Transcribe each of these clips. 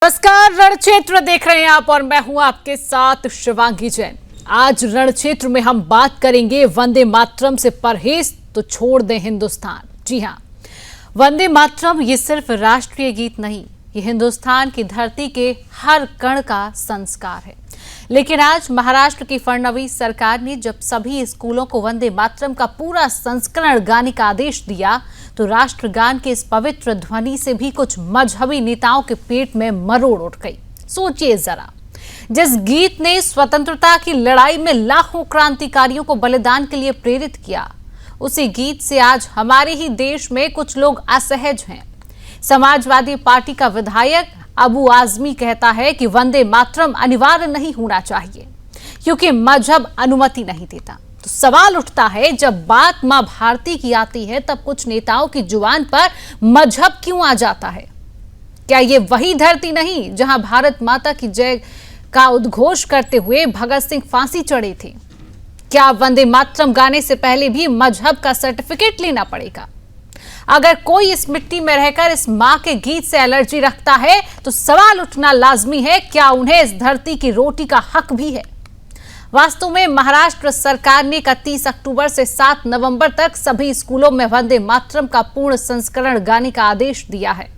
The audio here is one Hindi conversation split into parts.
नमस्कार, रणक्षेत्र देख रहे हैं आप और मैं हूं आपके साथ शिवांगी जैन। आज रणक्षेत्र में हम बात करेंगे वंदे मातरम से परहेज तो छोड़ दें हिंदुस्तान। जी हां, वंदे मातरम ये सिर्फ राष्ट्रीय गीत नहीं, ये हिंदुस्तान की धरती के हर कण का संस्कार है। लेकिन आज महाराष्ट्र की फडणवीस सरकार ने जब सभी स्कूलों को वंदे मातरम का पूरा संस्करण गाने का आदेश दिया तो राष्ट्रगान के इस पवित्र ध्वनि से भी कुछ मजहबी नेताओं के पेट में मरोड़ उठ गई। सोचिए जरा, जिस गीत ने स्वतंत्रता की लड़ाई में लाखों क्रांतिकारियों को बलिदान के लिए प्रेरित किया, उसी गीत से आज हमारे ही देश में कुछ लोग असहज हैं। समाजवादी पार्टी का विधायक अबू आजमी कहता है कि वंदे मातरम अनिवार्य नहीं होना चाहिए क्योंकि मजहब अनुमति नहीं देता। तो सवाल उठता है, जब बात मां भारती की आती है तब कुछ नेताओं की जुबान पर मजहब क्यों आ जाता है? क्या ये वही धरती नहीं जहां भारत माता की जय का उद्घोष करते हुए भगत सिंह फांसी चढ़े थे? क्या वंदे मातरम गाने से पहले भी मजहब का सर्टिफिकेट लेना पड़ेगा? अगर कोई इस मिट्टी में रहकर इस मां के गीत से एलर्जी रखता है तो सवाल उठना लाजमी है, क्या उन्हें इस धरती की रोटी का हक भी है? वास्तव में महाराष्ट्र सरकार ने 31 अक्टूबर से 7 नवंबर तक सभी स्कूलों में वंदे मातरम का पूर्ण संस्करण गाने का आदेश दिया है।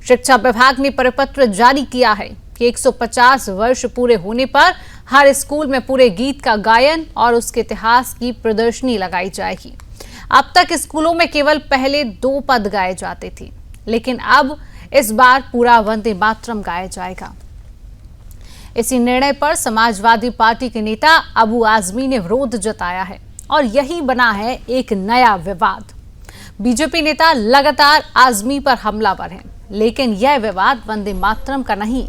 शिक्षा विभाग ने परिपत्र जारी किया है कि 150 वर्ष पूरे होने पर हर स्कूल में पूरे गीत का गायन और उसके इतिहास की प्रदर्शनी लगाई जाएगी। अब तक स्कूलों में केवल पहले 2 पद गाए जाते थे, लेकिन अब इस बार पूरा वंदे मातरम गाया जाएगा। इसी निर्णय पर समाजवादी पार्टी के नेता अबू आजमी ने विरोध जताया है और यही बना है एक नया विवाद। बीजेपी नेता लगातार आजमी पर हमलावर हैं, लेकिन यह विवाद वंदे मातरम का नहीं,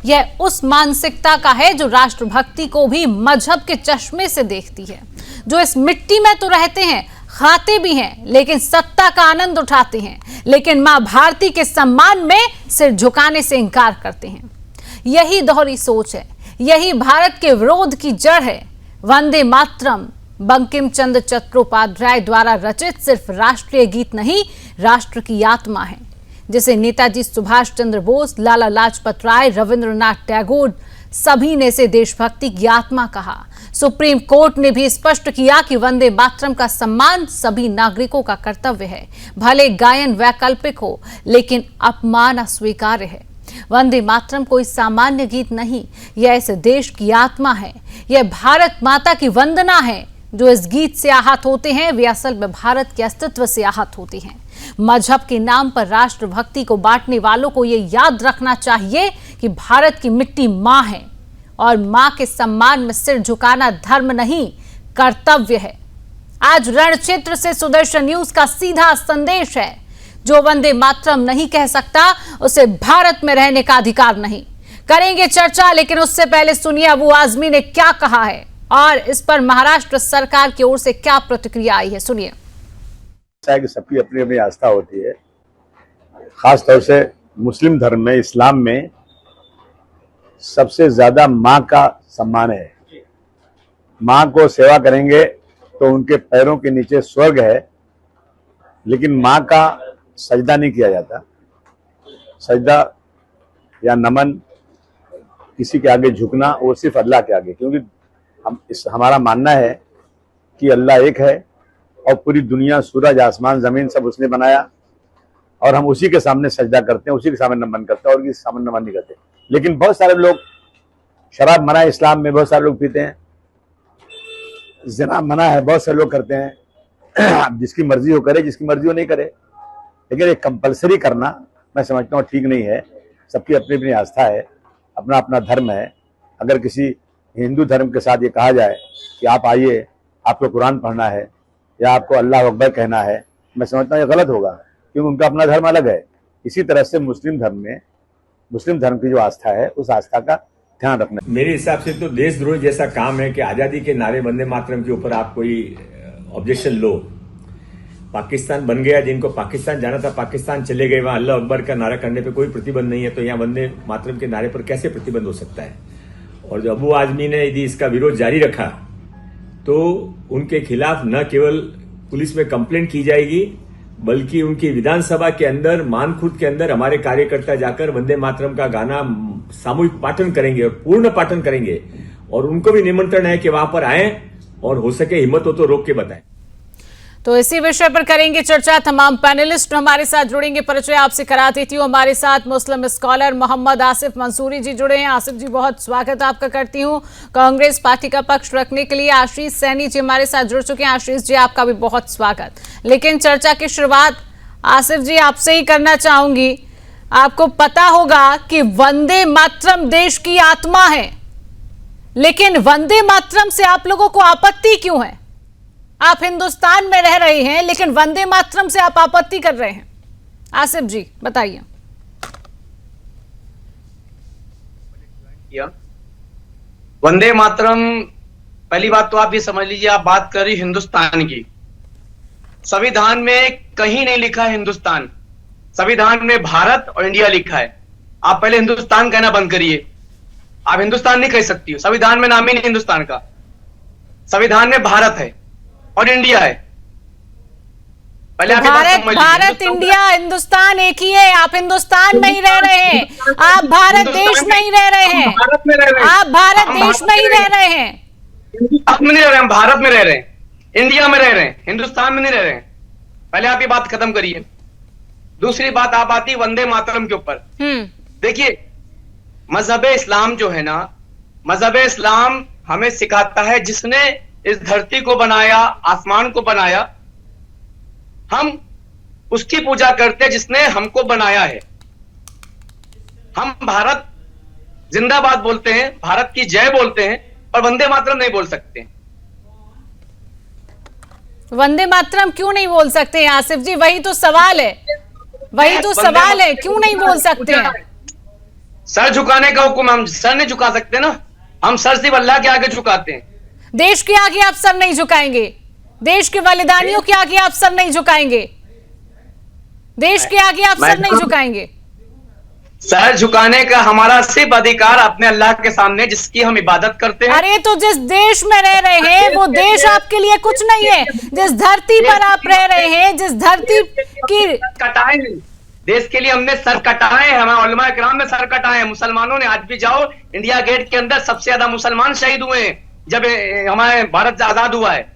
यह उस मानसिकता का है जो राष्ट्रभक्ति को भी मजहब के चश्मे से देखती है, जो इस मिट्टी में तो रहते हैं, खाते भी हैं, लेकिन सत्ता का आनंद उठाते हैं, लेकिन मां भारती के सम्मान में सिर झुकाने से इंकार करते हैं। यही दोहरी सोच है, यही भारत के विरोध की जड़ है। वंदे मातरम बंकिम चंद्र चट्टोपाध्याय द्वारा रचित सिर्फ राष्ट्रीय गीत नहीं, राष्ट्र की आत्मा है, जिसे नेताजी सुभाष चंद्र बोस, लाला लाजपत राय, रविंद्रनाथ टैगोर सभी ने इसे देशभक्ति की आत्मा कहा। सुप्रीम कोर्ट ने भी स्पष्ट किया कि वंदे मातरम का सम्मान सभी नागरिकों का कर्तव्य है। भले गायन वैकल्पिक हो, लेकिन अपमान अस्वीकार्य है। वंदे मातरम कोई सामान्य गीत नहीं, यह इस देश की आत्मा है। यह भारत माता की वंदना है। जो इस गीत से आहत होते हैं वे असल में भारत के अस्तित्व से आहत होते हैं। मजहब के नाम पर राष्ट्रभक्ति को बांटने वालों को यह याद रखना चाहिए कि भारत की मिट्टी मां है और मां के सम्मान में सिर झुकाना धर्म नहीं, कर्तव्य है। आज रणक्षेत्र से सुदर्शन न्यूज का सीधा संदेश है, जो वंदे मातरम नहीं कह सकता उसे भारत में रहने का अधिकार नहीं। करेंगे चर्चा, लेकिन उससे पहले सुनिए अबू आजमी ने क्या कहा है और इस पर महाराष्ट्र सरकार की ओर से क्या प्रतिक्रिया आई है। सुनिए। कि सबकी अपनी अपनी आस्था होती है, खासतौर से मुस्लिम धर्म में, इस्लाम में सबसे ज्यादा माँ का सम्मान है। माँ को सेवा करेंगे तो उनके पैरों के नीचे स्वर्ग है, लेकिन माँ का सजदा नहीं किया जाता। सजदा या नमन, किसी के आगे झुकना, वो सिर्फ अल्लाह के आगे, क्योंकि हमारा मानना है कि अल्लाह एक है और पूरी दुनिया, सूरज, आसमान, जमीन सब उसने बनाया और हम उसी के सामने सजदा करते हैं, उसी के सामने नमन करते हैं और किसी सामने नमन नहीं करते। लेकिन बहुत सारे लोग, शराब मना है इस्लाम में, बहुत सारे लोग पीते हैं। ज़िना मना है, बहुत सारे लोग करते हैं। जिसकी मर्जी हो करे, जिसकी मर्जी हो नहीं करे, लेकिन एक कंपलसरी करना मैं समझता हूँ ठीक नहीं है। सबकी अपनी अपनी आस्था है, अपना अपना धर्म है। अगर किसी हिंदू धर्म के साथ ये कहा जाए कि आप आइए, आपको कुरान पढ़ना है या आपको अल्लाह अकबर कहना है, मैं समझता हूँ ये गलत होगा, क्योंकि उनका अपना धर्म अलग है। इसी तरह से मुस्लिम धर्म में, मुस्लिम धर्म की जो आस्था है, उस आस्था का ध्यान रखना। मेरे हिसाब से तो देशद्रोह जैसा काम है कि आजादी के नारे वंदे मातरम के ऊपर आप कोई ऑब्जेक्शन लो। पाकिस्तान बन गया, जिनको पाकिस्तान जाना था पाकिस्तान चले गए, वहां अल्लाह अकबर का नारा करने पे कोई प्रतिबंध नहीं है, तो यहाँ वंदे मातरम के नारे पर कैसे प्रतिबंध हो सकता है? और जो अबू आजमी ने यदि इसका विरोध जारी रखा तो उनके खिलाफ न केवल पुलिस में कंप्लेंट की जाएगी, बल्कि उनकी विधानसभा के अंदर मानखुर्द के अंदर हमारे कार्यकर्ता जाकर वंदे मातरम का गाना सामूहिक पाठन करेंगे और पूर्ण पाठन करेंगे। और उनको भी निमंत्रण है कि वहां पर आए और हो सके हिम्मत हो तो रोक के बताएं। तो इसी विषय पर करेंगे चर्चा। तमाम पैनलिस्ट हमारे साथ जुड़ेंगे। परिचय आपसे करा देती हूँ। हमारे साथ मुस्लिम स्कॉलर मोहम्मद आसिफ मंसूरी जी जुड़े हैं। आसिफ जी, बहुत स्वागत आपका करती हूँ। कांग्रेस पार्टी का पक्ष रखने के लिए आशीष सैनी जी हमारे साथ जुड़ चुके हैं। आशीष जी, आपका भी बहुत स्वागत। लेकिन चर्चा की शुरुआत आसिफ जी आपसे ही करना चाहूंगी। आपको पता होगा कि वंदे मातरम देश की आत्मा है, लेकिन वंदे मातरम से आप लोगों को आपत्ति क्यों है? आप हिंदुस्तान में रह रहे हैं लेकिन वंदे मातरम से आप आपत्ति कर रहे हैं। आसिफ जी बताइए। वंदे मातरम, पहली बात तो आप ये समझ लीजिए, आप बात कर रही हिंदुस्तान की। संविधान में कहीं नहीं लिखा है हिंदुस्तान, संविधान में भारत और इंडिया लिखा है। आप पहले हिंदुस्तान कहना बंद करिए। आप हिंदुस्तान नहीं कह सकती हो, संविधान में नाम ही नहीं हिंदुस्तान का। संविधान में भारत है और इंडिया है। पहले आप भारत इंडिया हिंदुस्तान एक ही है। आप हिंदुस्तान में ही रह रहे हैं, आप भारत देश में ही रह रहे हैं। आप भारत देश में ही रह रहे हैं। हिंदुस्तान में नहीं रह रहे हैं, भारत में रह रहे हैं, इंडिया में रह रहे हैं, हिंदुस्तान में नहीं रह रहे हैं। पहले आप ये बात खत्म करिए। दूसरी बात आप आती वंदे मातरम के ऊपर। देखिए, मजहब इस्लाम जो है ना, मजहब इस्लाम हमें सिखाता है जिसने इस धरती को बनाया, आसमान को बनाया, हम उसकी पूजा करते हैं जिसने हमको बनाया है। हम भारत जिंदाबाद बोलते हैं, भारत की जय बोलते हैं, और वंदे मातरम नहीं बोल सकते। वंदे मातरम क्यों नहीं बोल सकते हैं आसिफ जी? वही तो सवाल है, वही तो सवाल है, क्यों नहीं बोल सकते हैं? सर झुकाने का हुक्म हम सर नहीं झुका सकते ना, हम सर सिर्फ अल्लाह के आगे झुकाते हैं। देश के आगे आप सर नहीं झुकाएंगे, देश के बलिदानियों के आगे आप सर नहीं झुकाएंगे, देश के आगे आप सर नहीं झुकाएंगे। सर झुकाने का हमारा सिर्फ अधिकार अपने अल्लाह के सामने, जिसकी हम इबादत करते हैं। अरे तो जिस देश में रह रहे हैं वो देश आपके लिए कुछ नहीं है। जिस धरती पर आप रह रहे हैं, जिस धरती की कटाए नहीं, देश के लिए हमने सर कटाए हैं, हमारे उलमा इकराम ने सर कटाए हैं। मुसलमानों ने, आज भी जाओ इंडिया गेट के अंदर सबसे ज्यादा मुसलमान शहीद हुए हैं जब हमारे भारत आजाद हुआ है।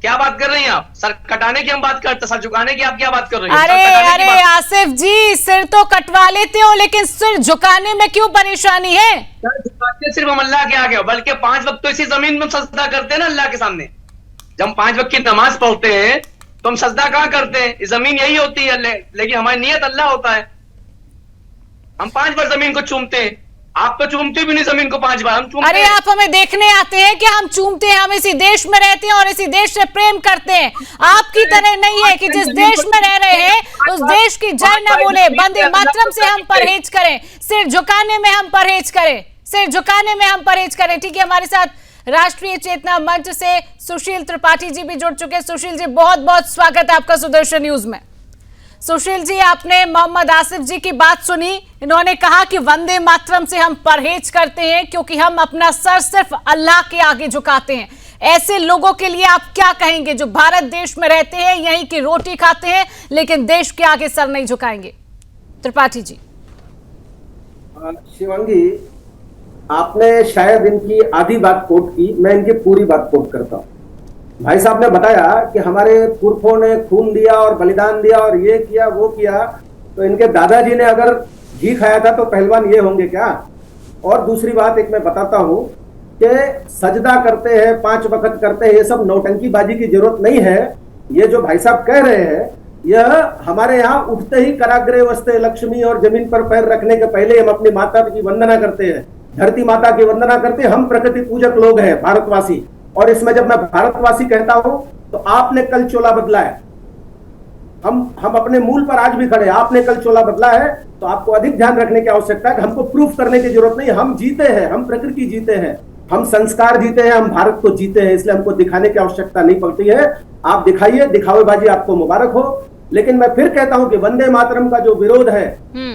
क्या बात कर रही हैं आप? सर कटाने की हम बात करते, सर झुकाने की आप क्या बात कर रही हैं? अरे आसिफ जी, सिर तो कटवा लेते हो लेकिन सिर झुकाने में क्यों परेशानी है? सर झुकाते सिर्फ हम अल्लाह के आगे, बल्कि 5 वक्त तो इसी जमीन में सजदा करते हैं ना अल्लाह के सामने। जब हम 5 वक्त की नमाज पढ़ते हैं तो हम सजदा कहां करते हैं? इस जमीन यही होती है, लेकिन हमारी नियत अल्लाह होता है। हम 5 बार जमीन को चूमते हैं, आप तो चूमते भी नहीं जमीन को 5 बार, हम चूमते अरे हैं। आप हमें देखने आते हैं कि हम चूमते हैं? हम इसी देश में रहते हैं और इसी देश से प्रेम करते हैं। आपकी तरह नहीं है कि जिस देश में रह रहे हैं उस देश की जय न बोले, वंदे मातरम से हम परहेज करें, सिर झुकाने में हम परहेज करें, सिर झुकाने में हम परहेज करें। ठीक है, हमारे साथ राष्ट्रीय चेतना मंच से सुशील त्रिपाठी जी भी जुड़ चुके हैं। सुशील जी, बहुत बहुत स्वागत है आपका सुदर्शन न्यूज में। सुशील जी, आपने मोहम्मद आसिफ जी की बात सुनी। इन्होंने कहा कि वंदे मातरम से हम परहेज करते हैं क्योंकि हम अपना सर सिर्फ अल्लाह के आगे झुकाते हैं। ऐसे लोगों के लिए आप क्या कहेंगे जो भारत देश में रहते हैं, यहीं की रोटी खाते हैं लेकिन देश के आगे सर नहीं झुकाएंगे? त्रिपाठी जी। शिवांगी, आपने शायद इनकी आधी बात कोट की, मैं इनकी पूरी बात कोट करता हूं। भाई साहब ने बताया कि हमारे पुरखों ने खून दिया और बलिदान दिया और ये किया वो किया, तो इनके दादाजी ने अगर घी खाया था तो पहलवान ये होंगे क्या? और दूसरी बात एक मैं बताता हूं कि सजदा करते हैं, 5 वक्त करते हैं, ये सब नौटंकीबाजी की जरूरत नहीं है। ये जो भाई साहब कह रहे हैं, यह हमारे यहाँ उठते ही कराग्रे वस्ते लक्ष्मी और जमीन पर पैर रखने के पहले हम अपनी माता की वंदना करते हैं, धरती माता की वंदना करते हैं। हम प्रकृति पूजक लोग हैं, भारतवासी। और इसमें जब मैं भारतवासी कहता हूं तो आपने कल चोला बदला है, हम अपने मूल पर आज भी खड़े। आपने कल चोला बदला है तो आपको अधिक ध्यान रखने की आवश्यकता है कि हमको प्रूफ करने की जरूरत नहीं। हम जीते हैं, हम प्रकृति जीते हैं, हम संस्कार जीते हैं, हम भारत को जीते हैं, इसलिए हमको दिखाने की आवश्यकता नहीं पड़ती है। आप दिखाइए, दिखावेबाजी आपको मुबारक हो। लेकिन मैं फिर कहता हूं कि वंदे मातरम का जो विरोध है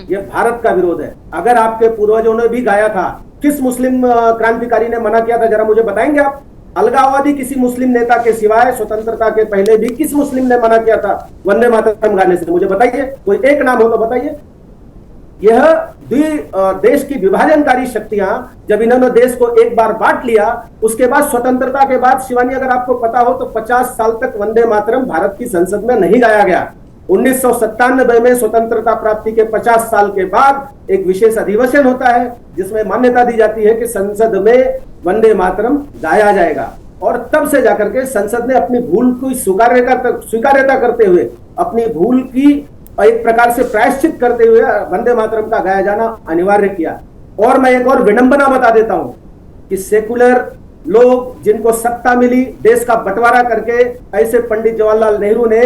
ये भारत का विरोध है। अगर आपके पूर्वजों ने भी गाया था, किस मुस्लिम क्रांतिकारी ने मना किया था, जरा मुझे बताएंगे आप? अलगाववादी किसी मुस्लिम नेता के सिवाय स्वतंत्रता के पहले भी किस मुस्लिम ने मना किया था वंदे मातरम गाने से? मुझे बताइए, कोई एक नाम हो तो बताइए। यह देश की विभाजनकारी शक्तियां, जब इन्होंने देश को एक बार बांट लिया, उसके बाद स्वतंत्रता के बाद, शिवानी अगर आपको पता हो तो 50 साल तक वंदे मातरम भारत की संसद में नहीं गाया गया। 1997 में स्वतंत्रता प्राप्ति के 50 साल के बाद एक विशेष अधिवेशन होता है जिसमें मान्यता दी जाती है कि संसद में वंदे मातरम गाया जाएगा, और तब से जाकर के संसद ने अपनी भूल को स्वीकार्यता करते हुए, अपनी भूल की एक प्रकार से प्रायश्चित करते हुए वंदे मातरम का गाया जाना अनिवार्य किया। और मैं एक और विडंबना बता देता हूं कि सेकुलर लोग जिनको सत्ता मिली देश का बंटवारा करके, ऐसे पंडित जवाहरलाल नेहरू ने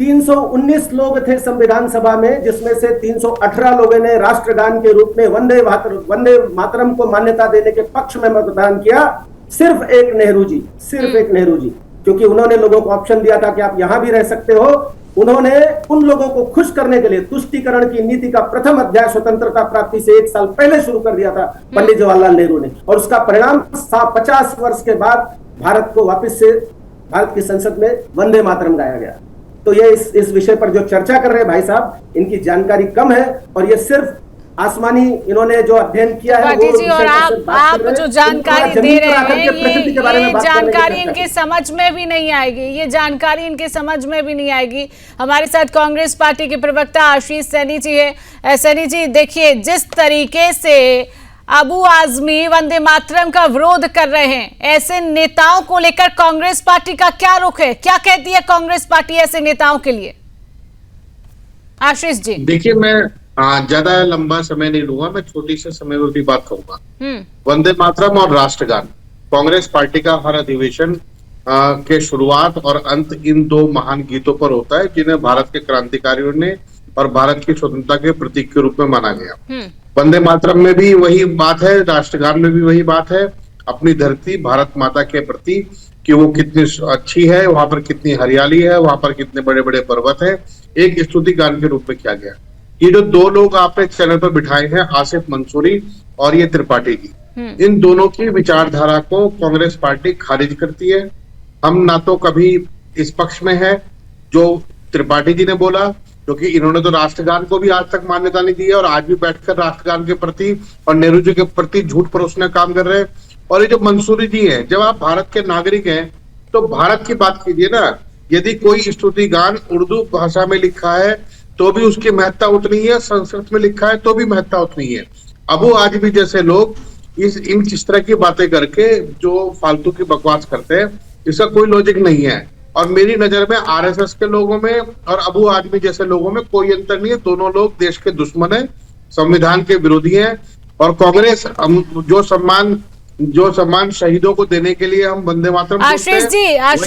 319 लोग थे संविधान सभा में, जिसमें से 318 लोगों ने राष्ट्रगान के रूप में वंदे मातरम को मान्यता देने के पक्ष में मतदान किया। सिर्फ एक नेहरू जी, क्योंकि उन्होंने लोगों को ऑप्शन दिया था कि आप यहां भी रह सकते हो। उन्होंने उन लोगों को खुश करने के लिए तुष्टीकरण की नीति का प्रथम अध्याय स्वतंत्रता प्राप्ति से 1 साल पहले शुरू कर दिया था पंडित जवाहरलाल नेहरू ने, और उसका परिणाम 50 वर्ष के बाद भारत को वापस से भारत की संसद में वंदे मातरम गाया गया। तो ये इस विषय पर जो चर्चा कर रहे हैं भाई साहब, इनकी जानकारी कम है, और ये सिर्फ आसमानी इन्होंने जो अध्ययन किया है पाटिल जी, और आप जो जानकारी दे रहे हैं ये जानकारी इनके समझ में भी नहीं आएगी, ये जानकारी इनके समझ में भी नहीं आएगी। हमारे साथ कांग्रेस पार्टी के प्रवक्ता आशीष सैनी जी है। सैनी जी, देखिए जिस तरीके से अबू आजमी वंदे मातरम का विरोध कर रहे हैं, ऐसे नेताओं को लेकर कांग्रेस पार्टी का क्या रुख है, क्या कहती है कांग्रेस पार्टी ऐसे नेताओं के लिए? आशीष जी, देखिए मैं ज्यादा लंबा समय नहीं लूंगा, मैं छोटी से समय में भी बात करूंगा। वंदे मातरम और राष्ट्रगान, कांग्रेस पार्टी का हर अधिवेशन के शुरुआत और अंत इन 2 महान गीतों पर होता है, जिन्हें भारत के क्रांतिकारियों ने और भारत की स्वतंत्रता के प्रतीक के रूप में माना गया। वंदे मातरम में भी वही बात है, राष्ट्रगान में भी वही बात है, अपनी धरती भारत माता के प्रति कि वो कितनी अच्छी है, वहां पर कितनी हरियाली है, वहां पर कितने बड़े बड़े पर्वत है, एक स्तुति गान के रूप में किया गया। ये जो 2 लोग आपने चैनल पर बिठाए हैं, आसिफ मंसूरी और ये त्रिपाठी जी, इन दोनों की विचारधारा को कांग्रेस पार्टी खारिज करती है। हम ना तो कभी इस पक्ष में है जो त्रिपाठी जी ने बोला, क्योंकि इन्होंने तो राष्ट्रगान को भी आज तक मान्यता नहीं दी है और आज भी बैठकर राष्ट्रगान के प्रति और नेहरू जी के प्रति झूठ परोसने काम कर रहे हैं। और ये जो मंसूरी जी हैं, जब आप भारत के नागरिक हैं तो भारत की बात कीजिए ना। यदि कोई स्तुति गान उर्दू भाषा में लिखा है तो भी उसकी महत्ता उतनी है, संस्कृत में लिखा है तो भी महत्ता उतनी है। अबू आजमी जैसे लोग इस तरह की बातें करके जो फालतू की बकवास करते हैं, इसका कोई लॉजिक नहीं है। और मेरी नजर में आरएसएस के लोगों में और अबू आजमी जैसे लोगों में कोई अंतर नहीं है। दोनों लोग देश के दुश्मन हैं, संविधान के विरोधी हैं। और कांग्रेस जो सम्मान शहीदों को देने के लिए हम वंदे मातरम आशीष जी आप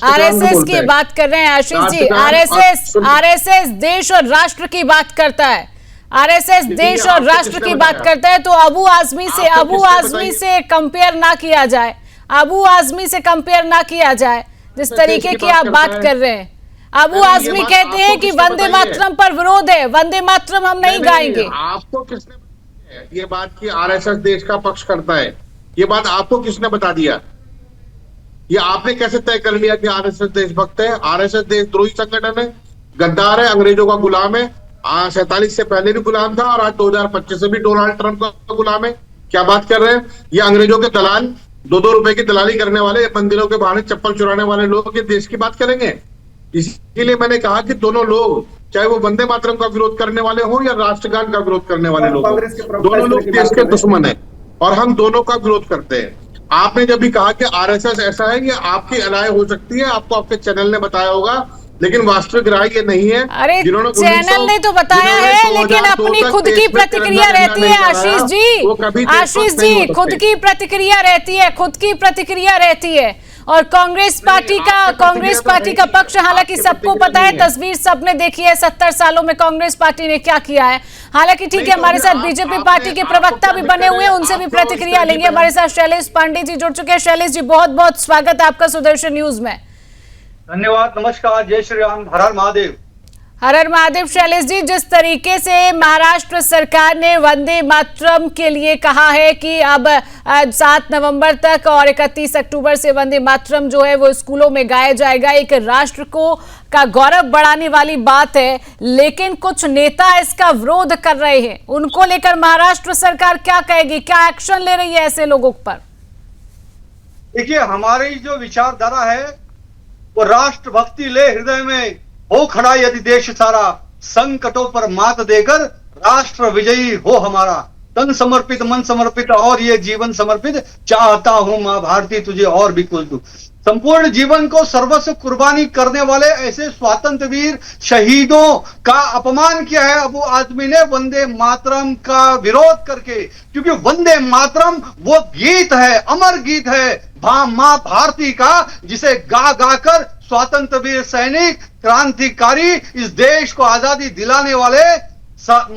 आरएसएस की बात कर रहे हैं। आशीष जी, आरएसएस देश और राष्ट्र की बात करता है, आरएसएस देश और राष्ट्र की बात करता है, तो अबू आजमी से कंपेयर ना किया जाए, अबू आजमी से कंपेयर ना किया जाए जिस तरीके की आप बात कर रहे हैं। अबू आजमी कहते हैं कि वंदे मातरम पर विरोध है, वंदे मातरम हम नहीं गाएंगे। आपको किसने ये बात की आरएसएस देश का पक्ष करता है? ये बात आपको किसने बता दिया? ये आपने कैसे तय कर लिया कि आरएसएस देशभक्त है? आरएसएस देशद्रोही संगठन है, गद्दार है, अंग्रेजों का गुलाम है। 47 से पहले भी गुलाम था और आज 2025 से भी डोनाल्ड ट्रंप का गुलाम है। क्या बात कर रहे हैं? ये अंग्रेजों के दलाल, 2-2 रुपए की दलाली करने वाले, मंदिरों के बहाने चप्पल चुराने वाले लोग ये देश की बात करेंगे? इसीलिए मैंने कहा कि दोनों लोग, चाहे वो वंदे मातरम का विरोध करने वाले हो या राष्ट्रगान का विरोध करने वाले लोग, दोनों लोग देश के दुश्मन हैं और हम दोनों का विरोध करते हैं। आपने जब भी कहा कि आरएसएस ऐसा है, ये आपकी राय हो सकती है, आपको आपके चैनल ने बताया होगा, लेकिन वास्तविक राय ये नहीं है। अरे चैनल ने तो बताया है, लेकिन अपनी खुद की प्रतिक्रिया रहती है। आशीष जी खुद की प्रतिक्रिया रहती है। और कांग्रेस पार्टी का पक्ष, हालांकि सबको पता है, तस्वीर सबने देखी है 70 सालों में कांग्रेस पार्टी ने क्या किया है। हालांकि ठीक है, हमारे साथ बीजेपी पार्टी के प्रवक्ता भी बने हुए हैं, उनसे भी प्रतिक्रिया लेंगे। हमारे साथ शैलेश पांडे जी जुड़ चुके हैं। शैलेश जी, बहुत बहुत स्वागत है आपका सुदर्शन न्यूज में। धन्यवाद, नमस्कार, जय श्री राम, हर हर महादेव। हर हर महादेव। शैलेश जी, जिस तरीके से महाराष्ट्र सरकार ने वंदे मातरम के लिए कहा है कि अब 7 नवंबर तक और 31 अक्टूबर से वंदे मातरम जो है वो स्कूलों में गाया जाएगा, एक राष्ट्र को का गौरव बढ़ाने वाली बात है, लेकिन कुछ नेता इसका विरोध कर रहे हैं। उनको लेकर महाराष्ट्र सरकार क्या कहेगी, क्या एक्शन ले रही है ऐसे लोगों पर? देखिए, हमारी जो विचारधारा है वो राष्ट्रभक्ति ले हृदय में हो खड़ा यदि देश सारा, संकटों पर मात देकर राष्ट्र विजयी हो हमारा। तन समर्पित मन समर्पित और ये जीवन समर्पित, चाहता हूं मां भारती तुझे और भी कुछ दूं। संपूर्ण जीवन को सर्वस्व कुर्बानी करने वाले ऐसे स्वातंत्र वीर शहीदों का अपमान किया है अबू आजमी ने वंदे मातरम का विरोध करके, क्योंकि वंदे मातरम वो गीत है, अमर गीत है मां भारती का, जिसे गा गा कर स्वतंत्र वीर सैनिक, क्रांतिकारी, इस देश को आजादी दिलाने वाले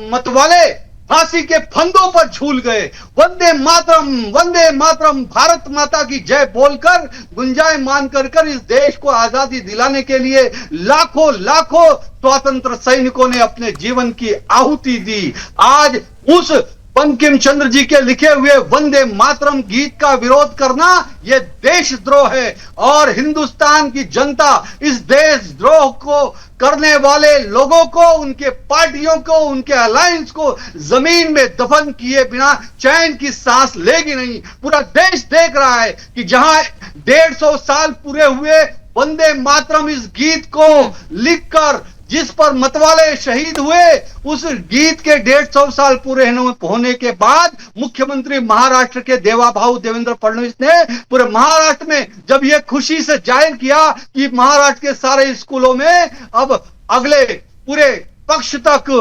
मतवाले फांसी के फंदों पर झूल गए। वंदे मातरम भारत माता की जय बोलकर, गुंजायमान कर इस देश को आजादी दिलाने के लिए लाखों लाखों स्वतंत्र सैनिकों ने अपने जीवन की आहुति दी। आज उस बंकिम चंद्र जी के लिखे हुए वंदे मातरम गीत का विरोध करना यह देशद्रोह है, और हिंदुस्तान की जनता इस देशद्रोह को करने वाले लोगों को, उनके पार्टियों को, उनके अलायंस को जमीन में दफन किए बिना चैन की सांस लेगी नहीं। पूरा देश देख रहा है कि जहां 150 साल पूरे हुए वंदे मातरम इस गीत को लिखकर जिस पर मतवाले शहीद हुए, उस गीत के 150 साल पूरे होने के बाद मुख्यमंत्री महाराष्ट्र के देवाभाऊ देवेंद्र फडणवीस ने पूरे महाराष्ट्र में जब यह खुशी से जाहिर किया कि महाराष्ट्र के सारे स्कूलों में अब अगले पूरे पक्ष तक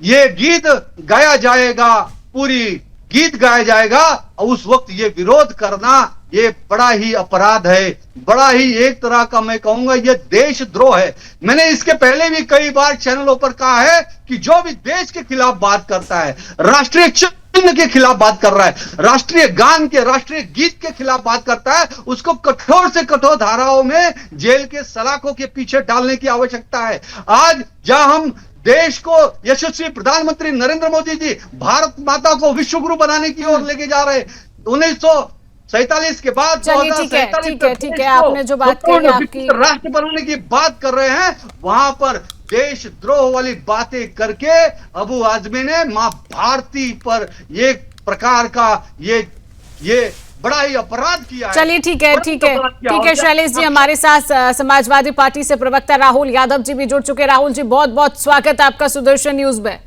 ये गीत गाया जाएगा, पूरी गीत गाया जाएगा, और उस वक्त ये विरोध करना ये बड़ा ही अपराध है, बड़ा ही एक तरह का मैं कहूंगा ये देशद्रोह है। मैंने इसके पहले भी कई बार चैनलों पर कहा है कि जो भी देश के खिलाफ बात करता है, राष्ट्रीय चिन्ह के खिलाफ बात कर रहा है, राष्ट्रीय गान के, राष्ट्रीय गीत के खिलाफ बात करता है, उसको कठोर से कठोर धाराओं में जेल के सलाखों के पीछे डालने की आवश्यकता है। आज जहां हम देश को यशस्वी प्रधानमंत्री नरेंद्र मोदी जी भारत माता को विश्व गुरु बनाने की ओर लेके जा रहे, 1947 के बाद ठीक है, आपने जो बात कही आपकी राष्ट्र बनाने की बात कर रहे हैं, वहां पर देशद्रोह वाली बातें करके अबू आजमी ने मां भारती पर एक प्रकार का ये बड़ा ही अपराध किया है। चलिए ठीक है शैलेश जी, हमारे साथ समाजवादी पार्टी से प्रवक्ता राहुल यादव जी भी जुड़ चुके। राहुल जी, बहुत बहुत स्वागत है आपका सुदर्शन न्यूज में।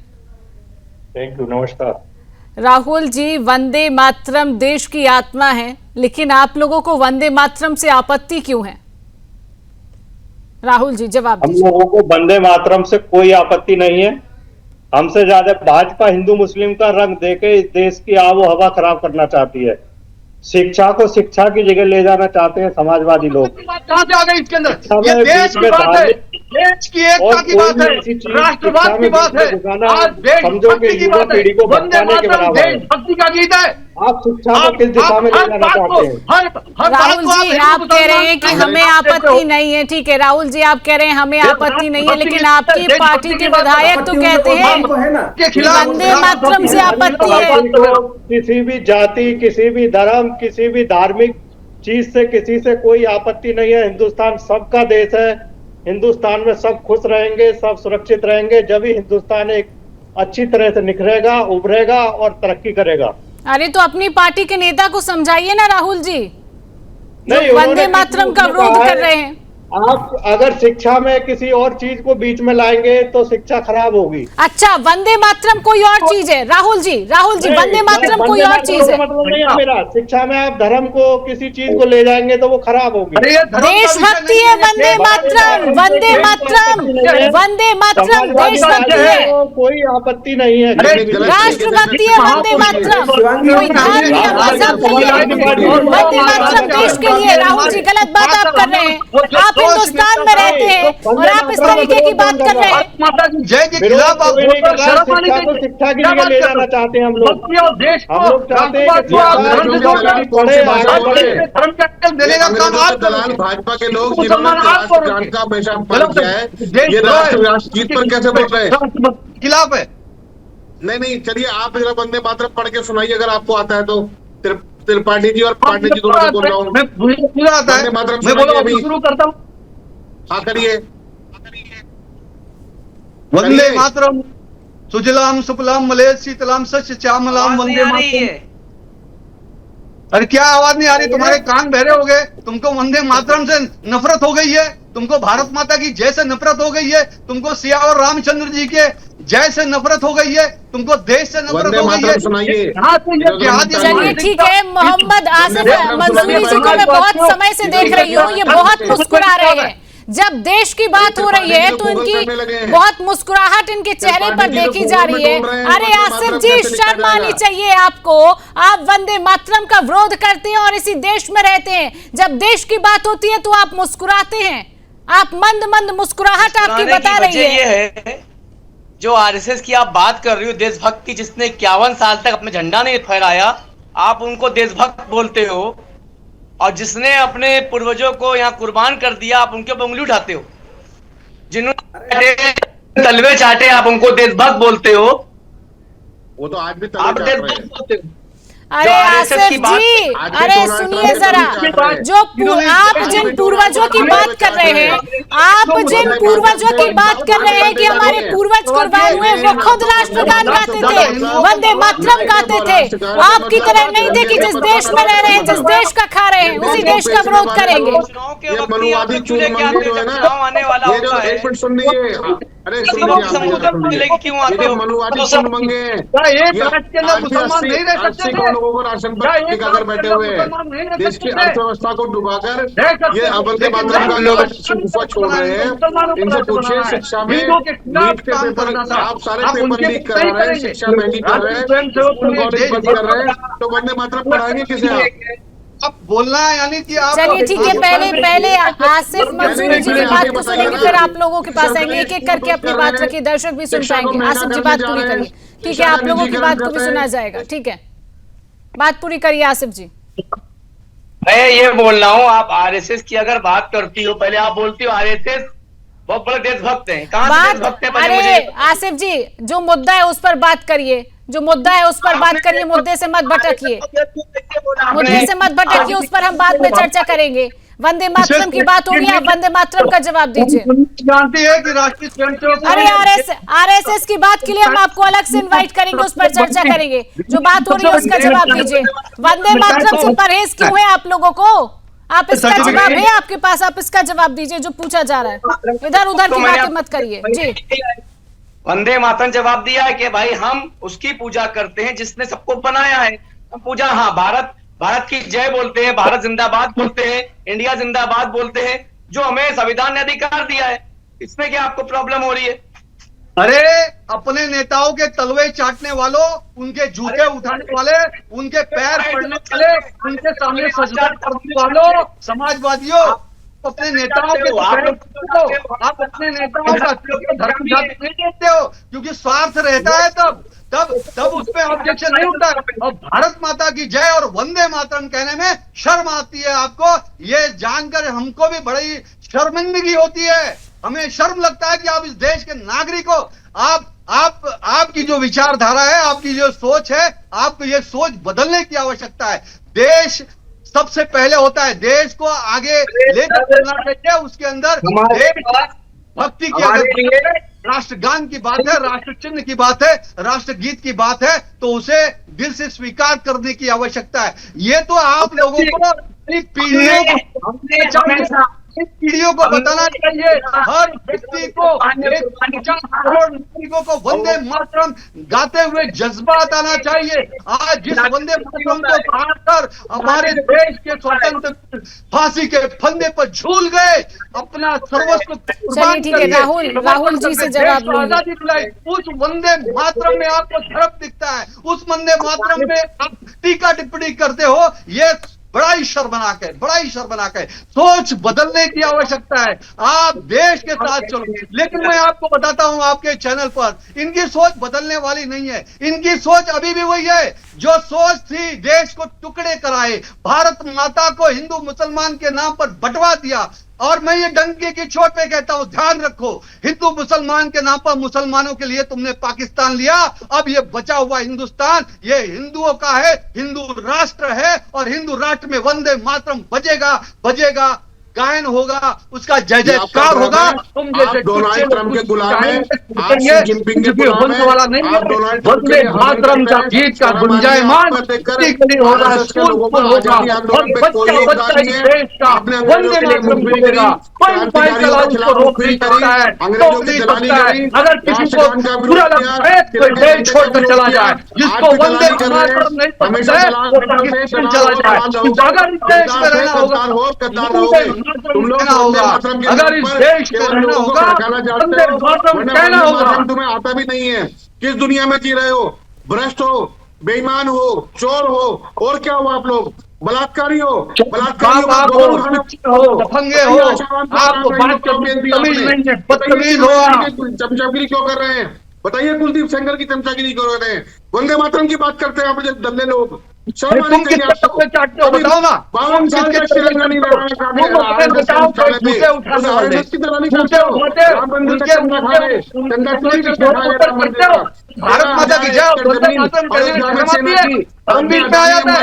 थैंक यू, नमस्कार। राहुल जी, वंदे मातरम देश की आत्मा है, लेकिन आप लोगों को वंदे मातरम से आपत्ति क्यों है? राहुल जी जवाब दीजिए। हम लोगों को वंदे मातरम से कोई आपत्ति नहीं है। हमसे ज्यादा भाजपा हिंदू मुस्लिम का रंग देके इस देश की आबो हवा खराब करना चाहती है। शिक्षा को शिक्षा की जगह ले जाना चाहते हैं समाजवादी लोग। कहां से आ गए इसके अंदर? ये देश की बात है, देश की एकता की बात है, राष्ट्रवाद की बात है, आज देशभक्ति की बात है। वंदे मातरम देशभक्ति का गीत है। आप शिक्षा को किस दिशा में ले जाना चाहते हैं? राहुल जी, आप कह रहे हैं कि हमें आपत्ति नहीं है, ठीक है राहुल जी, आप कह रहे हैं हमें आपत्ति नहीं है, लेकिन आपकी पार्टी के विधायक तो कहते हैं कि वंदे मातरम से आपत्ति है। किसी भी जाति, किसी भी धर्म, किसी भी धार्मिक चीज से किसी से कोई आपत्ति नहीं है। हिंदुस्तान सबका देश है, हिंदुस्तान में सब खुश रहेंगे, सब सुरक्षित रहेंगे, जब ही हिंदुस्तान एक अच्छी तरह से निखरेगा, उभरेगा और तरक्की करेगा। अरे तो अपनी पार्टी के नेता को समझाइए ना राहुल जी, जो वंदे मातरम का विरोध कर रहे हैं। आप अगर शिक्षा में किसी और चीज को बीच में लाएंगे तो शिक्षा खराब होगी। अच्छा, वंदे मातरम कोई और चीज है राहुल जी, वंदे मातरम कोई और चीज है। मतलब नहीं है मेरा, शिक्षा में आप धर्म को किसी चीज को ले जाएंगे तो वो खराब होगी। देशभक्ति है वंदे मातरम, वंदे मातरम, वंदे मातरम देशभक्ति है, कोई आपत्ति नहीं है। राष्ट्रभक्ति है वंदे मातरम, कोई धर्म या मजहब नहीं है, वंदे मातरम देश के लिए। राहुल जी गलत बात आप कर रहे हैं, आप हिंदुस्तान में रहते हैं और आप इस तरीके की बात कर रहे हैं। माता की जय के खिलाफ आप शर्म आनी चाहिए। शिक्षा के लिए ले जाना चाहते हैं हम लोग। देश हम लोग चाहते हैं कि धर्म का देने का काम आप दलाल भाजपा के लोग जिन्होंने राष्ट्रगान का हमेशा अपमान किया है, ये राष्ट्र गीत पर कैसे बोल रहे हैं? खिलाफ है। नहीं, चलिए आप जरा वंदे मातरम पढ़ के सुनाइए अगर आपको आता है तो। त्रिपाठी जी और पांडे जी दोनों को बोल रहा हूँ। मुझे आता है, मैं बोला शुरू करता हूँ। हाँ करिए। वंदे मातरम सुजलाम सुफलाम मलयज शीतलाम सच श्यामलाम वंदे मातरम। अरे क्या आवाज नहीं आ रही? तुम्हारे कान बहरे हो गए? तुमको वंदे मातरम से नफरत हो गई है? तुमको भारत माता की जय से नफरत हो गई है? तुमको सिया और रामचंद्र जी के जय से नफरत हो गई है? तुमको देश से नफरत हो गई है? सुनाइए। चलिए ठीक है, मोहम्मद आसिफ मंसूरी जी को मैं बहुत समय से देख रही हूँ, ये बहुत मुस्कुरा रहे हैं। जब देश की बात हो रही है तो इनकी बहुत मुस्कुराहट इनके चेहरे पर देखी जा रही है। अरे आसिफ जी, शर्म आनी चाहिए आपको। आप वंदे मातरम का विरोध करते हैं और इसी देश में रहते हैं, जब देश की बात होती है तो आप मुस्कुराते हैं। आप मंद मुस्कुराहट आपकी बता रही है। ये है जो आरएसएस की आप बात कर रही हो, देशभक्त की, जिसने 51 साल तक अपना झंडा नहीं फहराया, आप उनको देशभक्त बोलते हो। और जिसने अपने पूर्वजों को यहाँ कुर्बान कर दिया, आप उनके ऊपर उंगली उठाते हो। जिन्होंने तलवे चाटे, आप उनको देशभक्त बोलते हो। वो तो आज भी आप देशभक्त बोलते हो। अरे आसिफ जी, अरे सुनिए जरा, जो आप जिन पूर्वजों की बात कर रहे हैं, आप जिन पूर्वजों की बात कर रहे हैं कि हमारे पूर्वज कुर्बान हुए, वो खुद राष्ट्रगान गाते थे, वंदे मातरम गाते थे। आपकी तरह नहीं थे कि जिस देश में रह रहे हैं, जिस देश का खा रहे हैं, उसी देश का विरोध करेंगे। मनुवादी चूरमंगे जो है ना, आने वाला ये जो एक मिनट सुन लीजिए। अरे क्यों आते हो? मनुवादी चूरमंगे लोगों को राशन पर टिकाकर बैठे हुए हैं, देश की अर्थव्यवस्था को डुबाकर ये वंदे मातरम का लोग छोड़ रहे हैं। इनसे पूछिए, शिक्षा में नीट के पेपर, आप सारे पेपर लीक करा रहे हैं, शिक्षा महंगी कर रहे हैं, स्कूल कॉलेज बंद कर रहे हैं, तो वंदे मातरम पढ़ाएंगे किसे आप? अब बोलना है यानी कि आप। चलिए ठीक है, पहले आसिफ मंसूरी जी की बात को सुनेंगे, फिर आप लोगों के पास आएंगे। एक एक करके अपनी बात रखिए, दर्शक भी सुन पाएंगे। आसिफ जी बात पूरी करिए। ठीक है, आप लोगों की बात को भी सुना जाएगा। ठीक है, बात पूरी करिए आसिफ जी। मैं ये बोल रहा हूँ, आप आरएसएस की अगर बात करती हो, पहले आप बोलती हो आरएसएस बहुत बड़े देशभक्त हैं। कहाँ से देशभक्त हैं? अरे आसिफ जी, जो मुद्दा है उस पर बात करिए, जो मुद्दा है उस पर बात करिए, मुद्दे से मत भटकिए, मुद्दे से मत भटकिए, उस पर हम बाद में चर्चा करेंगे। वंदे मातरम की बात होगी, आप वंदे मातरम का जवाब दीजिए। जानती है कि राष्ट्रीय स्वयंसेवक। अरे आरएसएस की बात के लिए हम आपको अलग से इनवाइट करेंगे, उस पर चर्चा करेंगे। जो बात हो रही है उसका जवाब दीजिए। वंदे मातरम से परहेज क्यों है आप लोगों को? आप इसका जवाब है आपके पास, आप इसका जवाब दीजिए जो पूछा जा रहा है। इधर उधर की बातें मत करिए जी। वंदे मातरम जवाब दिया है कि भाई हम उसकी पूजा करते हैं जिसने सबको बनाया है। हम पूजा, हाँ, भारत की जय बोलते हैं, भारत जिंदाबाद बोलते हैं, इंडिया जिंदाबाद बोलते हैं, जो हमें संविधान ने अधिकार दिया है। इसमें क्या आपको प्रॉब्लम हो रही है? अरे अपने नेताओं के तलवे चाटने वालों, उनके जूते उठाने वाले, उनके पैर पड़ने वाले, उनके सामने सजदा करने वालों, समाजवादियों, अपने नेताओं के आप अपने नेताओं का धर्म जाति नहीं देते हो, क्योंकि स्वार्थ रहता है तब उस पर ऑब्जेक्शन नहीं होता। और भारत माता की जय और वंदे मातरम कहने में शर्म आती है आपको, ये जानकर हमको भी बड़ी शर्मिंदगी होती है। हमें शर्म लगता है कि आप इस देश के नागरिक हो। आपकी जो विचारधारा है, आपकी जो सोच है, आपको ये सोच बदलने की आवश्यकता है। देश सबसे पहले होता है, देश को आगे लेकर चलना चाहिए। उसके अंदर भक्ति की अगर राष्ट्रगान की बात है, राष्ट्र चिन्ह की बात है, राष्ट्रगीत की बात है, तो उसे दिल से स्वीकार करने की आवश्यकता है। ये तो आप लोगों को पीढ़ियों को बताना चाहिए। हर व्यक्ति को, 50 करोड़ नागरिकों को वंदे मातरम गाते हुए जज्बात आना चाहिए। आज जिस वंदे मातरम को खाकर हमारे देश के स्वतंत्र फांसी के फंदे पर झूल गए, अपना सर्वस्व चलिए ठीक है, राहुल जी से जवाब आजादी दिलाई, उस वंदे मातरम में आपको धर्म दिखता है, उस वंदे मातरम में आप टीका टिप्पणी करते हो। ये बड़ा ही शर्मनाक है, बड़ा ही शर्मनाक है। सोच बदलने की आवश्यकता है, आप देश के साथ चलो। लेकिन मैं आपको बताता हूं आपके चैनल पर, इनकी सोच बदलने वाली नहीं है। इनकी सोच अभी भी वही है जो सोच थी, देश को टुकड़े कराए, भारत माता को हिंदू मुसलमान के नाम पर बंटवा दिया। और मैं ये डंके की चोट पे कहता हूं, ध्यान रखो, हिंदू मुसलमान के नाम पर मुसलमानों के लिए तुमने पाकिस्तान लिया, अब ये बचा हुआ हिंदुस्तान ये हिंदुओं का है, हिंदू राष्ट्र है, और हिंदू राष्ट्र में वंदे मातरम बजेगा, गायन होगा, उसका जय जयकार होगा। तुम जैसे डोनाल्ड ट्रंप के गुलाम हैं, आप शी जिनपिंग के गुलाम होने वाला नहीं हैं, है। आप डोनाल्ड ट्रंप वंदे मातरम का गीत का गुंजायमान होगा, स्कूल पर होगा, और बच्चा इस देश का वंदे मातरम बोलेगा। कोई साइकिल उसको रोक नहीं सकता है, रोक नहीं सकता है। अगर किसी को बुरा लगता है तो देश छोड़कर चला जाए, जिसको वंदे मातरम नहीं पसंद है वो पाकिस्तान चला जाए। अगर इस देश में रहना होगा, तुम लोग होगा, अगर इस देश में रहना होगा, वंदे मातरम कहना होगा। तुम्हें आता भी नहीं है, किस दुनिया में जी रहे हो, भ्रष्ट हो, बेईमान हो, चोर हो, और क्या हो आप लोग, बलात्कारी हो, दफंगे हो, आपको बात करने की तमीज नहीं है, बदतमीज हो आप। चमचागिरी क्यों कर रहे हैं बताइए, कुलदीप सेंगर की चमचागिरी क्यों कर रहे हैं, वंदे मातरम की बात करते हैं आप दल्ले लोग। तुम कितने पत्ते चाटते हो बताओ ना, तुम कितने तिरंगा नहीं भारत माता की जय, वंदे मातरम कहने हम बीच में आ जाता है।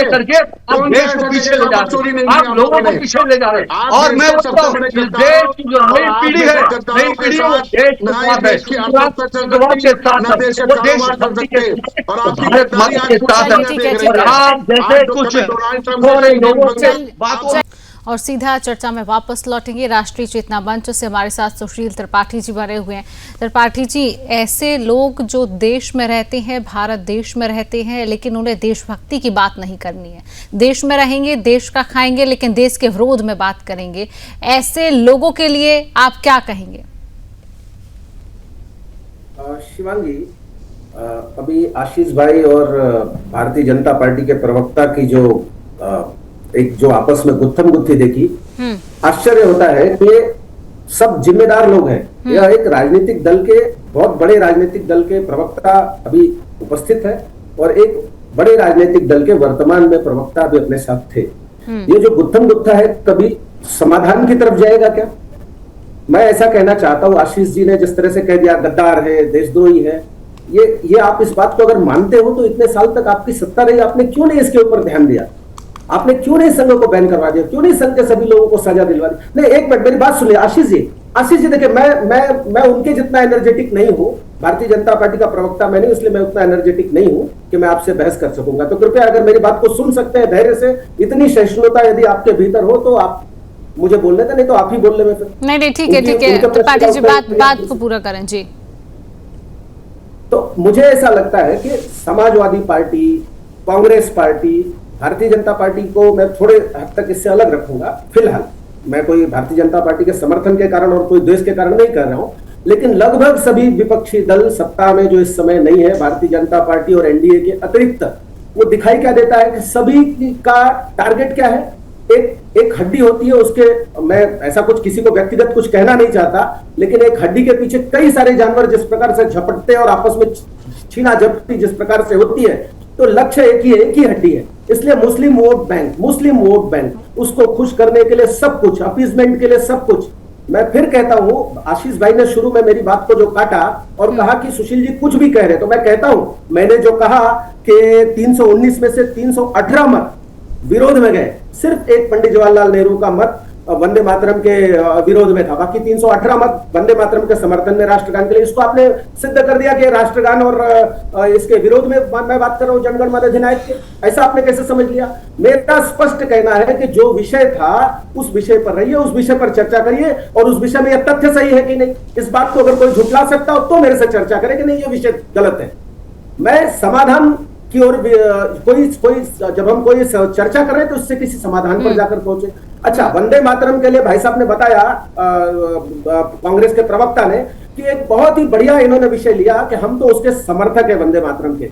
करके आप देश को पीछे ले जा रहे हैं, आप लोगों को पीछे ले जा रहे हैं। और मैं बोलता हूँ देश की जो नई पीढ़ी है, नई पीढ़ी वो देश के साथ है, वो देश और भारत माता के साथ है। और आप जैसे कुछ थोड़े लोगों से बातों और सीधा चर्चा में वापस लौटेंगे। राष्ट्रीय चेतना मंच से हमारे साथ सुशील त्रिपाठी जी बने हुए हैं। त्रिपाठी जी, ऐसे लोग जो देश में रहते हैं, भारत देश में रहते हैं, लेकिन उन्हें देशभक्ति की बात नहीं करनी है, देश में रहेंगे, देश का खाएंगे, लेकिन देश के विरोध में बात करेंगे, ऐसे लोगों के लिए आप क्या कहेंगे? शिवांगी, अभी आशीष भाई और भारतीय जनता पार्टी के प्रवक्ता की जो आपस में गुत्थम गुत्थी देखी, आश्चर्य होता है कि सब जिम्मेदार लोग हैं। यह एक राजनीतिक दल के, बहुत बड़े राजनीतिक दल के प्रवक्ता अभी उपस्थित है और एक बड़े राजनीतिक दल के वर्तमान में प्रवक्ता भी अपने साथ थे। ये जो गुत्थम गुत्था है कभी समाधान की तरफ जाएगा क्या? मैं ऐसा कहना चाहता हूँ, आशीष जी ने जिस तरह से कह दिया गद्दार है, देशद्रोही है, ये आप इस बात को अगर मानते हो तो इतने साल तक आपकी सत्ता रही, आपने क्यों नहीं इसके ऊपर ध्यान दिया? आपने क्यों नहीं संघ को बैन करवा दिया? क्यों नहीं संघ के सभी लोगों को सजा दिलवा दी? नहीं, एक मिनट मेरी बात सुनिए आशीष जी देखिए, मैं उनके जितना एनर्जेटिक नहीं हूं, भारतीय जनता पार्टी का प्रवक्ता मैं नहीं, इसलिए मैं उतना एनर्जेटिक नहीं हूं कि मैं आपसे बहस कर सकूंगा। तो कृपया अगर मेरी बात को सुन सकते हैं धैर्य से, इतनी सहिष्णुता यदि आपके भीतर हो तो आप मुझे बोलने दें, नहीं तो आप ही बोल ले। मैं फिर नहीं, ठीक है त्रिपाठी जी, बात को पूरा करें जी। तो मुझे ऐसा लगता है कि Samajwadi party, Congress party, Bharatiya Janata party को मैं थोड़े हद तक इससे अलग रखूंगा। फिलहाल मैं कोई भारतीय जनता पार्टी के समर्थन के कारण और कोई द्वेष के कारण नहीं कर रहा हूं, लेकिन लगभग सभी विपक्षी दल सत्ता में जो इस समय नहीं है, भारतीय जनता पार्टी और एनडीए के अतिरिक्त, वो दिखाई क्या देता है कि सभी का टारगेट क्या है? एक हड्डी होती है, उसके, मैं ऐसा कुछ किसी को व्यक्तिगत कुछ कहना नहीं चाहता, लेकिन एक हड्डी के पीछे कई सारे जानवर जिस प्रकार से झपटते हैं और आपस में छीना झपटी जिस प्रकार से होती है, तो लक्ष्य एक ही हड्डी है। इसलिए मुस्लिम वोट बैंक उसको खुश करने के लिए सब कुछ, अपीजमेंट के लिए सब कुछ। मैं फिर कहता हूं, आशीष भाई ने शुरू में मेरी बात को जो काटा और कहा कि सुशील जी कुछ भी कह रहे, तो मैं कहता हूं, मैंने जो कहा कि 319 में से 318 मत विरोध में गए, सिर्फ एक पंडित जवाहरलाल नेहरू का मत वंदे मातरम के विरोध में था, बाकी 318 मत वंदे मातरम के समर्थन में, राष्ट्रगान के लिए। इसको आपने सिद्ध कर दिया कि राष्ट्रगान और इसके विरोध में मैं बात कर रहा हूं, जनगण मन अधिनायक के। ऐसा आपने कैसे समझ लिया? मेरा स्पष्ट कहना है कि जो विषय था उस विषय पर रहिए, उस विषय पर चर्चा करिए, और उस विषय में यह तथ्य सही है कि नहीं, इस बात को अगर कोई झुठला सकता हो तो मेरे से चर्चा करे कि नहीं ये विषय गलत है। मैं समाधान की ओर कोई जब हम कोई चर्चा कर रहे हैं तो उससे किसी समाधान पर जाकर पहुंचे। अच्छा, वंदे मातरम के लिए भाई साहब ने बताया, कांग्रेस के प्रवक्ता ने, कि एक बहुत ही बढ़िया इन्होंने विषय लिया कि हम तो उसके समर्थक है वंदे मातरम के।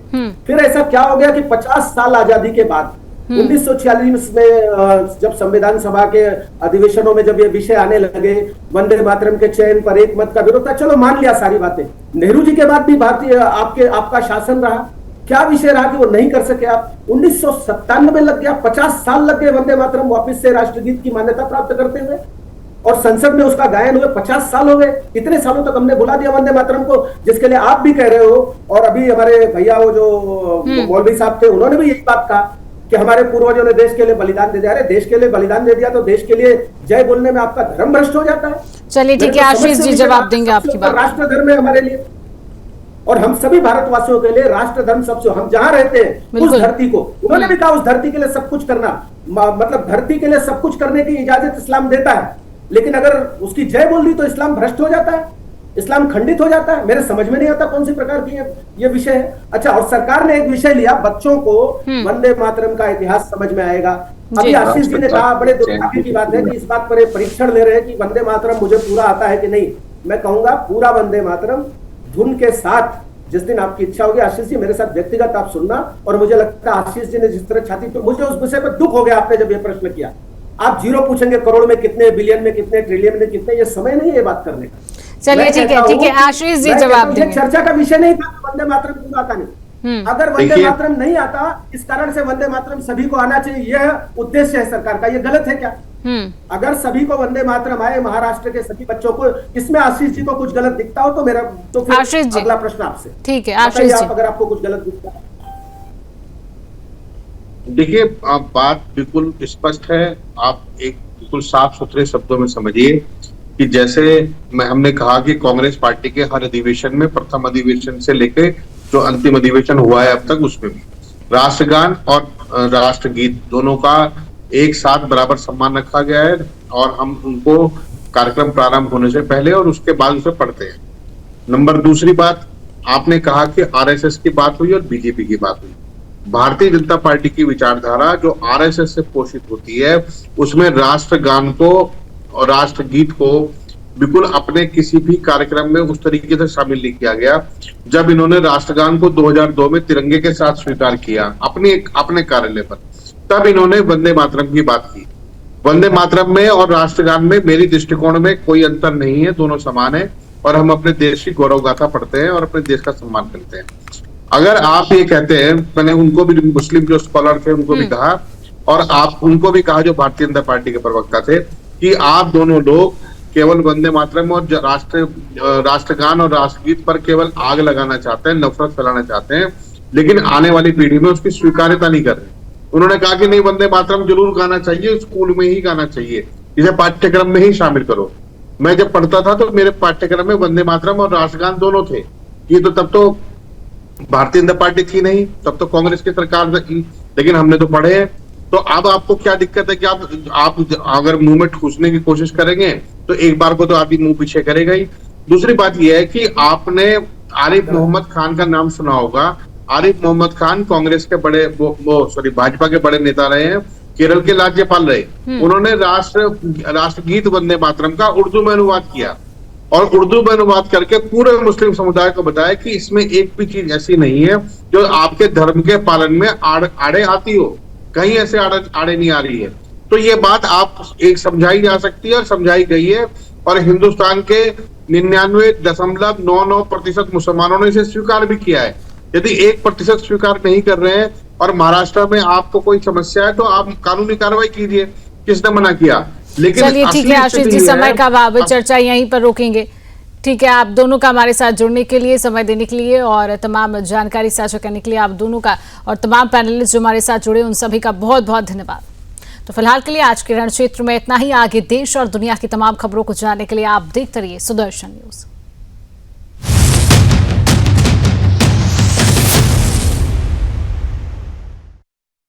फिर ऐसा क्या हो गया कि 50 साल आजादी के बाद 1946 में जब संविधान सभा के अधिवेशनों में जब ये विषय आने लगे, वंदे मातरम के चयन पर एक मत का विरोध था, चलो मान लिया सारी बातें। नेहरू जी के बाद भी भारतीय आपका शासन रहा, क्या विषय रहा कि वो नहीं कर सके आप? 1997 लग गया, 50 साल लग गए वंदे मातरम वापस से राष्ट्रगीत की मान्यता प्राप्त करते हुए, और संसद में उसका गायन हुए 50 साल हो गए। इतने सालों तक हमने बुला दिया वंदे मातरम को, जिसके लिए आप भी कह रहे हो, और अभी हमारे भैया वो जो मौलवी साहब थे उन्होंने भी यही बात कहा कि हमारे पूर्वजों ने देश के लिए बलिदान दे दिया। अरे देश के लिए बलिदान दे दिया तो देश के लिए जय बोलने में आपका धर्म भ्रष्ट हो जाता है? चलिए ठीक है, आशीष जी जवाब देंगे आपकी बात। राष्ट्र धर्म है हमारे लिए, और हम सभी भारतवासियों के लिए राष्ट्र धर्म सबसे, हम जहां रहते हैं उस धरती को, उन्होंने भी कहा उस धरती के लिए सब कुछ करना, मतलब धरती के लिए सब कुछ करने की इजाजत इस्लाम देता है, लेकिन अगर उसकी जय बोल दी तो इस्लाम भ्रष्ट हो जाता है, इस्लाम खंडित हो जाता है। मेरे समझ में नहीं आता कौन सी प्रकार की ये विषय है। अच्छा, और सरकार ने एक विषय लिया, बच्चों को वंदे मातरम का इतिहास समझ में आएगा। अभी आशीष जी ने कहा, बड़े दुर्भाग्य की बात है कि इस बात पर ये परीक्षण ले रहे हैं कि वंदे मातरम मुझे पूरा आता है कि नहीं। मैं कहूंगा पूरा वंदे मातरम धुन के साथ, जिस दिन आपकी इच्छा होगी आशीष जी, मेरे साथ व्यक्तिगत आप सुनना। और मुझे लगता है आशीष जी ने जिस तरह छाती, तो मुझे उस विषय पर दुख हो गया आपने जब ये प्रश्न किया। आप जीरो पूछेंगे करोड़ में कितने, बिलियन में कितने, ट्रिलियन में कितने, ये समय नहीं है ये बात करने का। चलिए ठीक है आशीष जी जवाब देंगे। चर्चा का विषय नहीं था वंदे मातरम पूरा आता नहीं। अगर वंदे मातरम नहीं आता, इस कारण से वंदे मातरम सभी को आना चाहिए, यह उद्देश्य है सरकार का, ये गलत है क्या? अगर सभी को वंदे मातरम आए, महाराष्ट्र के सभी बच्चों को, इसमें आशीष जी को कुछ गलत दिखता हो तो मेरा तो फिर अगला प्रश्न आपसे। ठीक है आशीष जी, अगर आपको कुछ गलत दिखता है। देखिए, आप बात बिल्कुल स्पष्ट है, आप एक बिल्कुल साफ सुथरे शब्दों में समझिए कि जैसे हमने कहा कि कांग्रेस पार्टी के हर अधिवेशन में, प्रथम अधिवेशन से लेके जो अंतिम अधिवेशन हुआ है अब तक, उसमें भी राष्ट्रगान और राष्ट्रगीत दोनों का एक साथ बराबर सम्मान रखा गया है, और हम उनको कार्यक्रम प्रारंभ होने से पहले और उसके बाद उसे पढ़ते हैं। नंबर दूसरी बात, आपने कहा कि आरएसएस की बात हुई और बीजेपी की बात हुई। भारतीय जनता पार्टी की विचारधारा जो आरएसएस से पोषित होती है, उसमें राष्ट्रगान को और राष्ट्रगीत को बिल्कुल अपने किसी भी कार्यक्रम में उस तरीके से शामिल नहीं किया गया। जब इन्होंने राष्ट्रगान को 2002 में तिरंगे के साथ स्वीकार किया अपने कार्यालय पर, तब इन्होंने वंदे मातरम की बात की। वंदे मातरम में और राष्ट्रगान में मेरी दृष्टिकोण में कोई अंतर नहीं है, दोनों समान है, और हम अपने देश की गौरव गाथा पढ़ते हैं और अपने देश का सम्मान करते हैं। अगर आप ये कहते हैं, मैंने उनको भी, मुस्लिम जो स्कॉलर थे उनको भी कहा, और आप उनको भी कहा जो भारतीय जनता पार्टी के प्रवक्ता थे, कि आप दोनों लोग केवल वंदे मातरम और राष्ट्रगान और राष्ट्रगीत पर केवल आग लगाना चाहते हैं, नफरत फैलाना चाहते हैं, लेकिन आने वाली पीढ़ी में उसकी स्वीकार्यता नहीं कर रहे। उन्होंने कहा कि नहीं, वंदे मातरम जरूर गाना चाहिए, स्कूल में ही गाना चाहिए, इसे पाठ्यक्रम में ही शामिल करो। मैं जब पढ़ता था तो मेरे पाठ्यक्रम में वंदे मातरम और राष्ट्रगान दोनों थे। ये तो तब तो भारतीय जनता पार्टी थी नहीं, तब तो कांग्रेस की सरकार थी, लेकिन हमने तो पढ़े हैं। तो अब आपको क्या दिक्कत है कि आप अगर मुंह में ठूसने की कोशिश करेंगे तो एक बार को तो आदमी मुंह पीछे करेगा ही। दूसरी बात यह है कि आपने आरिफ मोहम्मद खान का नाम सुना होगा। आरिफ मोहम्मद खान कांग्रेस के बड़े भाजपा के बड़े नेता रहे हैं, केरल के राज्यपाल रहे। उन्होंने राष्ट्रगीत वंदे मातरम का उर्दू में अनुवाद किया, और उर्दू में अनुवाद करके पूरे मुस्लिम समुदाय को बताया कि इसमें एक भी चीज ऐसी नहीं है जो आपके धर्म के पालन में आड़े आती हो, कहीं ऐसे आड़े नहीं आ रही है। तो ये बात आप एक समझाई जा सकती है और समझाई गई है, और हिंदुस्तान के 99.99% मुसलमानों ने इसे स्वीकार भी किया है। यदि 1% स्वीकार नहीं कर रहे हैं और महाराष्ट्र में आपको कोई समस्या है तो आप कानूनी कार्रवाई कीजिए, किसने मना किया? लेकिन चलिए ठीक है आशीष जी, समय का अभाव है, चर्चा यहीं पर रोकेंगे। ठीक है, आप दोनों का हमारे साथ जुड़ने के लिए, समय देने के लिए और तमाम जानकारी साझा करने के लिए आप दोनों का और तमाम पैनलिस्ट जो हमारे साथ जुड़े उन सभी का बहुत बहुत धन्यवाद। तो फिलहाल के लिए आज के रण क्षेत्र में इतना ही। आगे देश और दुनिया की तमाम खबरों को जानने के लिए आप देखते रहिए सुदर्शन न्यूज।